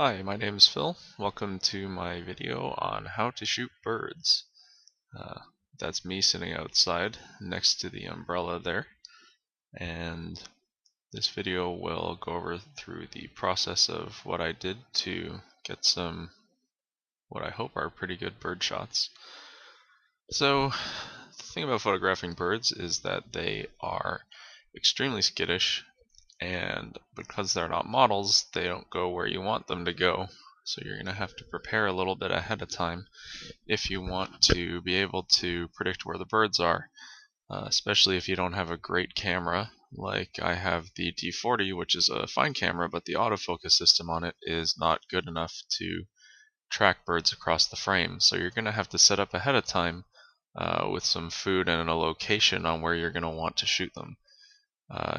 Hi, my name is Phil. Welcome to my video on how to shoot birds. Uh, that's me sitting outside next to the umbrella there, and this video will go over through the process of what I did to get some what I hope are pretty good bird shots. So, the thing about photographing birds is that they are extremely skittish, and because they're not models, they don't go where you want them to go. So you're going to have to prepare a little bit ahead of time if you want to be able to predict where the birds are, especially if you don't have a great camera. Like I have the D40, which is a fine camera, but the autofocus system on it is not good enough to track birds across the frame. So you're going to have to set up ahead of time with some food and a location on where you're going to want to shoot them.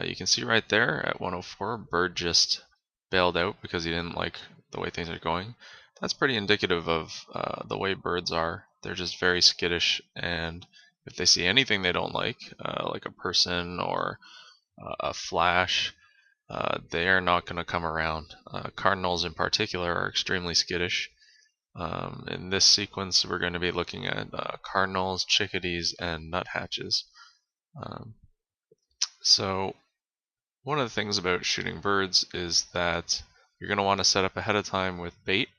You can see right there at 104, bird just bailed out because he didn't like the way things are going. That's pretty indicative of the way birds are. They're just very skittish, and if they see anything they don't like a person or a flash, they are not going to come around. Cardinals in particular are extremely skittish. In this sequence, we're going to be looking at cardinals, chickadees, and nuthatches. So one of the things about shooting birds is that you're going to want to set up ahead of time with bait,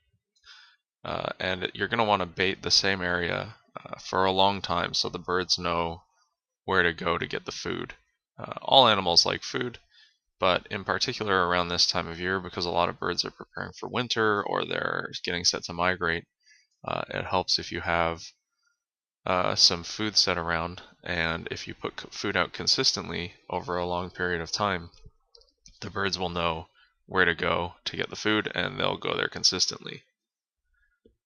and you're going to want to bait the same area for a long time so the birds know where to go to get the food. All animals like food, but in particular around this time of year, because a lot of birds are preparing for winter or they're getting set to migrate, it helps if you have some food set around, and if you put food out consistently over a long period of time, the birds will know where to go to get the food, and they'll go there consistently.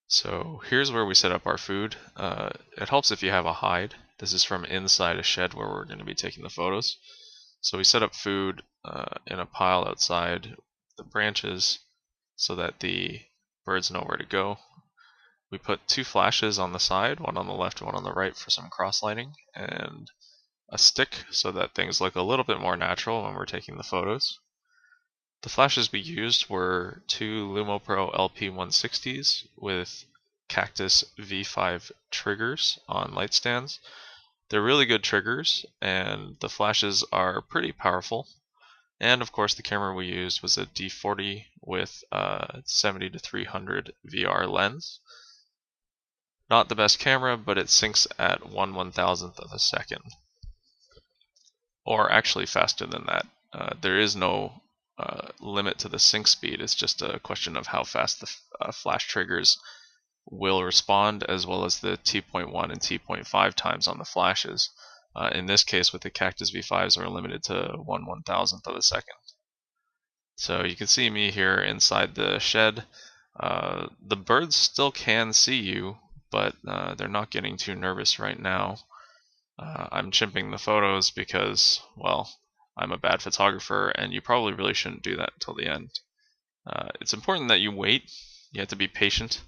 So here's where we set up our food. It helps if you have a hide. This is from inside a shed where we're going to be taking the photos. So we set up food in a pile outside the branches so that the birds know where to go. We put two flashes on the side, one on the left, one on the right for some cross lighting, and a stick so that things look a little bit more natural when we're taking the photos. The flashes we used were two LumoPro LP160s with Cactus V5 triggers on light stands. They're really good triggers, and the flashes are pretty powerful. And of course the camera we used was a D40 with a 70 to 300 VR lens. Not the best camera, but it syncs at 1/1000th of a second. Or actually faster than that. There is no limit to the sync speed. It's just a question of how fast the flash triggers will respond, as well as the T.1 and T.5 times on the flashes. In this case, with the Cactus V5s, we're limited to 1/1000th of a second. So you can see me here inside the shed. The birds still can see you, but they're not getting too nervous right now. I'm chimping the photos because, well, I'm a bad photographer, and you probably really shouldn't do that until the end. It's important that you wait. You have to be patient.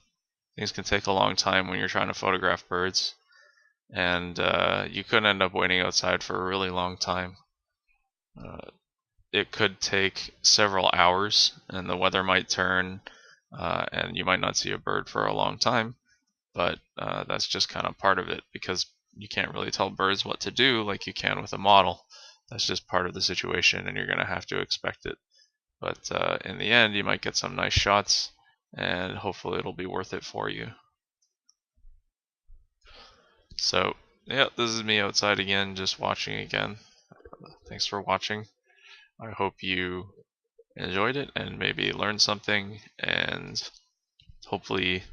Things can take a long time when you're trying to photograph birds, and you could end up waiting outside for a really long time. It could take several hours, and the weather might turn, and you might not see a bird for a long time, but that's just kind of part of it, because you can't really tell birds what to do like you can with a model. That's just part of the situation, and you're going to have to expect it. But in the end, you might get some nice shots, and hopefully it'll be worth it for you. So, yeah, this is me outside again, just watching again. Thanks for watching. I hope you enjoyed it and maybe learned something, and hopefully